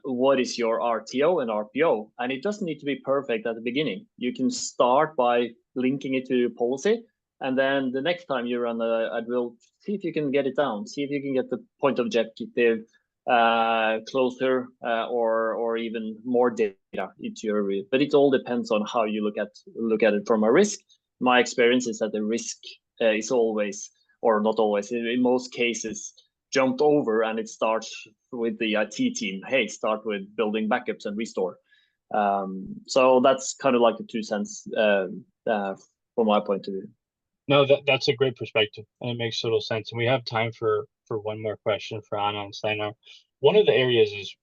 what is your RTO and RPO. And it doesn't need to be perfect at the beginning. You can start by linking it to your policy, and then the next time you run a drill, see if you can get it down. See if you can get the point objective closer or even more data into your review. But it all depends on how you look at it from a risk. My experience is that the risk is always, or not always, in most cases, jumped over, and it starts with the IT team. Hey, start with building backups and restore. So that's kind of like the 2 cents from my point of view. No, that's a great perspective, and it makes total sense. And we have time for one more question for Anna and Steinar. One of the areas is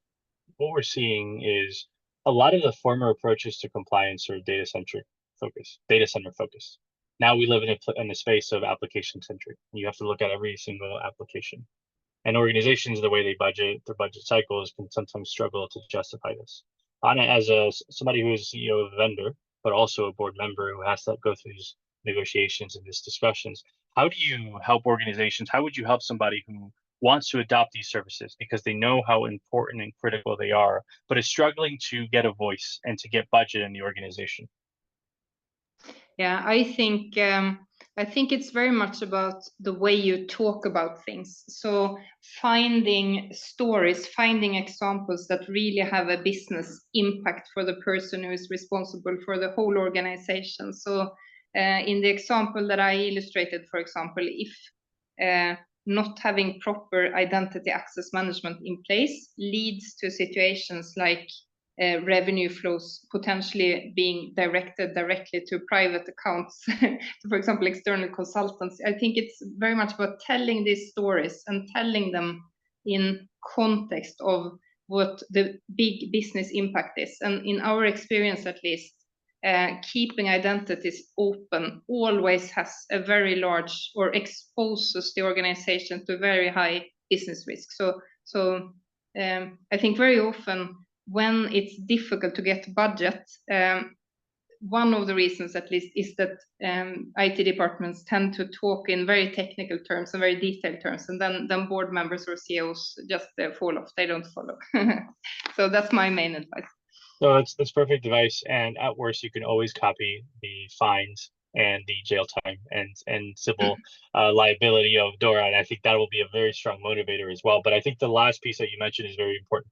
what we're seeing is a lot of the former approaches to compliance are data center focused. Now we live in a space of application centric. You have to look at every single application. And organizations, the way they budget, their budget cycles can sometimes struggle to justify this. Anna, as somebody who is CEO of a vendor, but also a board member who has to go through these negotiations and these discussions, how do you help organizations? How would you help somebody who wants to adopt these services because they know how important and critical they are, but is struggling to get a voice and to get budget in the organization? Yeah, I think it's very much about the way you talk about things. So finding stories, finding examples that really have a business impact for the person who is responsible for the whole organization. So in the example that I illustrated, for example, if not having proper identity access management in place leads to situations like revenue flows potentially being directed directly to private accounts, for example, external consultants. I think it's very much about telling these stories and telling them in context of what the big business impact is. And in our experience, at least, keeping identities open always has a very large, or exposes the organization to very high business risk. So I think very often when it's difficult to get budget, one of the reasons, at least, is that IT departments tend to talk in very technical terms and very detailed terms, and then board members or CEOs just fall off. They don't follow. So that's my main advice. No, that's perfect advice. And at worst, you can always copy the fines and the jail time and civil liability of DORA. And I think that will be a very strong motivator as well. But I think the last piece that you mentioned is very important.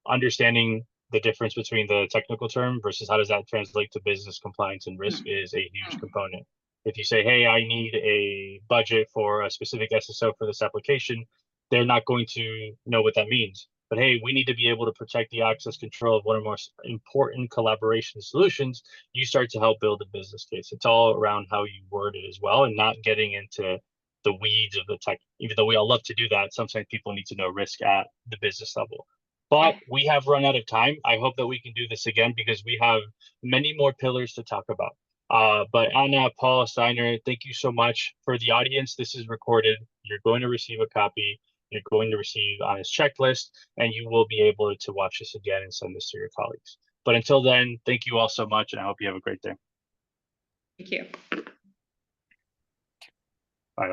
Understanding the difference between the technical term versus how does that translate to business compliance and risk is a huge component. If you say, hey, I need a budget for a specific SSO for this application, they're not going to know what that means. But hey, we need to be able to protect the access control of one of the most important collaboration solutions. You start to help build a business case. It's all around how you word it as well, and not getting into the weeds of the tech. Even though we all love to do that, sometimes people need to know risk at the business level. But we have run out of time. I hope that we can do this again because we have many more pillars to talk about. But Anna, Paul, Steiner, thank you so much. For the audience, this is recorded. You're going to receive a copy. You're going to receive on his checklist, and you will be able to watch this again and send this to your colleagues. But until then, thank you all so much, and I hope you have a great day. Thank you. Bye.